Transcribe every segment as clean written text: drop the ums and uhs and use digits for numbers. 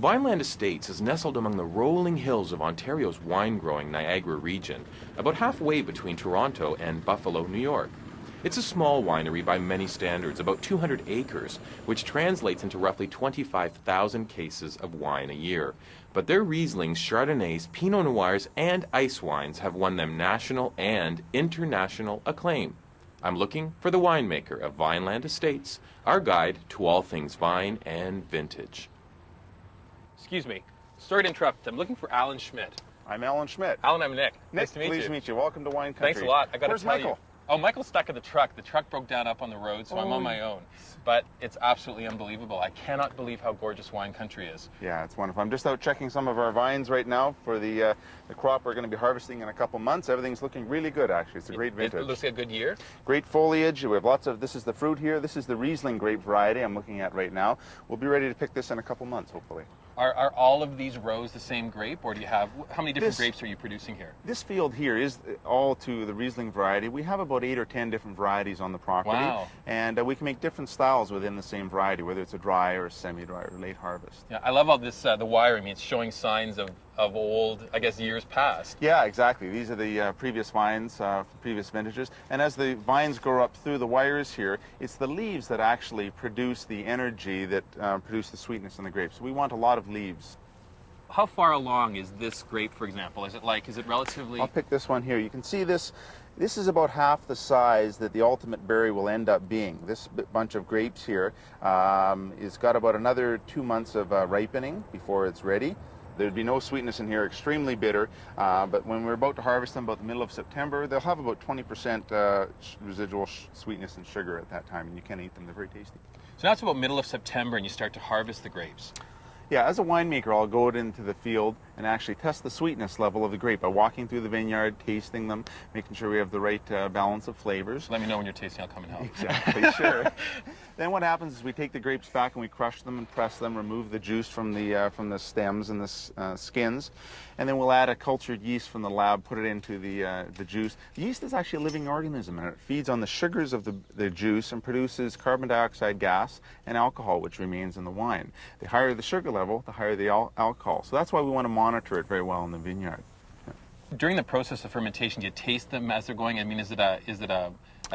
Vineland Estates is nestled among the rolling hills of Ontario's wine-growing Niagara region, about halfway between Toronto and Buffalo, New York. It's a small winery by many standards, about 200 acres, which translates into roughly 25,000 cases of wine a year. But their rieslings, chardonnays, pinot noirs, and ice wines have won them national and international acclaim. I'm looking for the winemaker of Vineland Estates, our guide to all things vine and vintage. Excuse me. Sorry to interrupt. I'm looking for Alan Schmidt. I'm Alan Schmidt. Alan, I'm Nick. Nice to meet you. Pleased to meet you. Welcome to Wine Country. Thanks a lot. I got to tell Michael? you. Oh, Michael's stuck in the truck. The truck broke down up on the road, so I'm on my own. But it's absolutely unbelievable. I cannot believe how gorgeous Wine Country is. Yeah, it's wonderful. I'm just out checking some of our vines right now for the crop we're going to be harvesting in a couple months. Everything's looking really good, actually. It's a great vintage. It looks like a good year. Great foliage. We have lots of, this is the fruit here. This is the Riesling grape variety I'm looking at right now. We'll be ready to pick this in a couple months, hopefully. Are all of these rows the same grape, or do you have, how many different grapes are you producing here? This field here is all to the Riesling variety. We have about 8 or 10 different varieties on the property. Wow. And we can make different styles within the same variety, whether it's a dry or a semi-dry or late harvest. Yeah, I love all this, the wire. I mean, it's showing signs of old, I guess, years past. Yeah, exactly. These are the previous vines from previous vintages. And as the vines grow up through the wires here, it's the leaves that actually produce the energy that produce the sweetness in the grapes. So we want a lot of leaves. How far along is this grape, for example? Is it relatively... I'll pick this one here. You can see this. This is about half the size that the ultimate berry will end up being. This bunch of grapes here is got about another 2 months of ripening before it's ready. There'd be no sweetness in here, extremely bitter, but when we're about to harvest them about the middle of September, they'll have about 20% residual sweetness and sugar at that time, and you can eat them. They're very tasty. So now it's about middle of September and you start to harvest the grapes. Yeah, as a winemaker, I'll go out into the field and actually test the sweetness level of the grape by walking through the vineyard, tasting them, making sure we have the right balance of flavors. Let me know when you're tasting, I'll come and help. Exactly, sure. Then what happens is we take the grapes back and we crush them and press them, remove the juice from the stems and the skins, and then we'll add a cultured yeast from the lab, put it into the juice. The yeast is actually a living organism, and it feeds on the sugars of the juice and produces carbon dioxide gas and alcohol, which remains in the wine. The higher the sugar level, the higher the alcohol. So that's why we want to monitor it very well in the vineyard. During the process of fermentation, do you taste them as they're going? I mean, is it a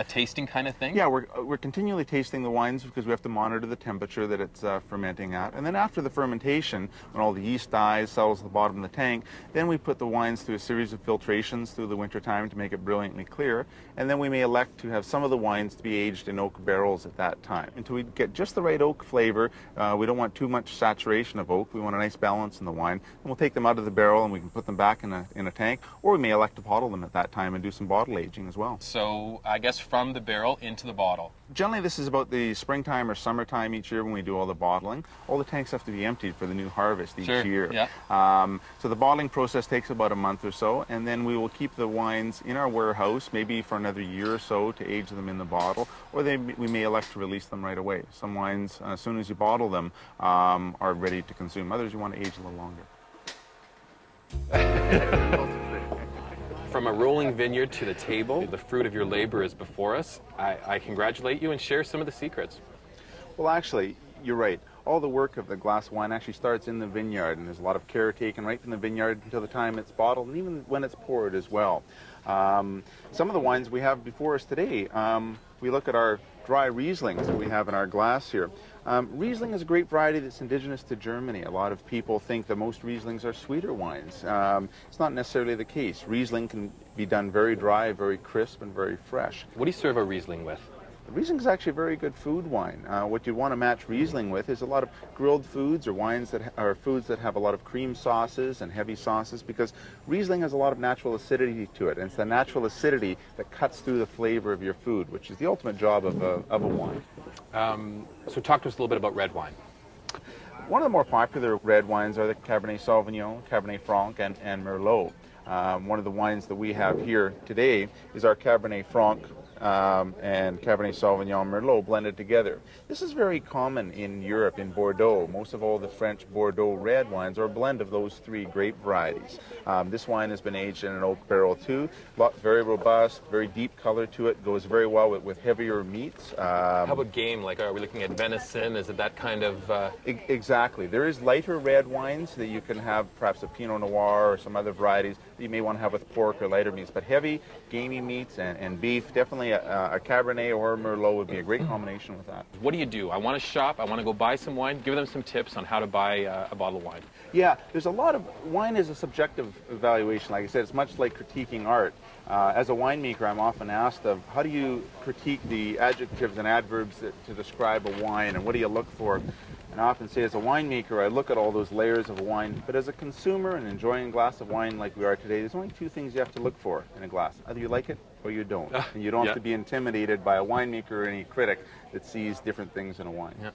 tasting kind of thing? Yeah, we're continually tasting the wines because we have to monitor the temperature that it's fermenting at. And then after the fermentation, when all the yeast dies, settles at the bottom of the tank, then we put the wines through a series of filtrations through the winter time to make it brilliantly clear. And then we may elect to have some of the wines to be aged in oak barrels at that time. Until we get just the right oak flavor, we don't want too much saturation of oak. We want a nice balance in the wine. And we'll take them out of the barrel and we can put them back in a tank, or we may elect to bottle them at that time and do some bottle aging as well. So I guess from the barrel into the bottle. Generally, this is about the springtime or summertime each year when we do all the bottling. All the tanks have to be emptied for the new harvest each year. Yeah. So the bottling process takes about a month or so, and then we will keep the wines in our warehouse maybe for another year or so to age them in the bottle, or we may elect to release them right away. Some wines, as soon as you bottle them, are ready to consume. Others you want to age a little longer. From a rolling vineyard to the table, the fruit of your labor is before us. I congratulate you and share some of the secrets. Well, actually, you're right. All the work of the glass wine actually starts in the vineyard, and there's a lot of care taken right from the vineyard until the time it's bottled, and even when it's poured as well. Some of the wines we have before us today, we look at our dry Rieslings that we have in our glass here. Riesling is a great variety that's indigenous to Germany. A lot of people think that most Rieslings are sweeter wines. It's not necessarily the case. Riesling can be done very dry, very crisp, and very fresh. What do you serve a Riesling with? Riesling is actually a very good food wine. What you want to match Riesling with is a lot of grilled foods or wines that are foods that have a lot of cream sauces and heavy sauces, because Riesling has a lot of natural acidity to it, and it's the natural acidity that cuts through the flavor of your food, which is the ultimate job of a wine. So talk to us a little bit about red wine. One of the more popular red wines are the Cabernet Sauvignon, Cabernet Franc, and Merlot. One of the wines that we have here today is our Cabernet Franc and Cabernet Sauvignon Merlot blended together. This is very common in Europe, in Bordeaux. Most of all the French Bordeaux red wines are a blend of those three grape varieties. This wine has been aged in an oak barrel too. Very robust, very deep color to it. Goes very well with heavier meats. How about game? Like, are we looking at venison? Is it that kind of... Exactly. There is lighter red wines that you can have, perhaps a pinot noir or some other varieties that you may want to have with pork or lighter meats. But heavy, gamey meats and beef, definitely a Cabernet or a Merlot would be a great combination with that. What do? I want to shop. I want to go buy some wine. Give them some tips on how to buy a bottle of wine. Yeah, there's a lot of... Wine is a subjective evaluation. Like I said, it's much like critiquing art. As a winemaker, I'm often asked of how do you critique the adjectives and adverbs to describe a wine, and what do you look for? And I often say, as a winemaker, I look at all those layers of a wine, but as a consumer and enjoying a glass of wine like we are today, there's only two things you have to look for in a glass. Either you like it or you don't. And you don't have to be intimidated by a winemaker or any critic that sees different things in a wine. Yeah.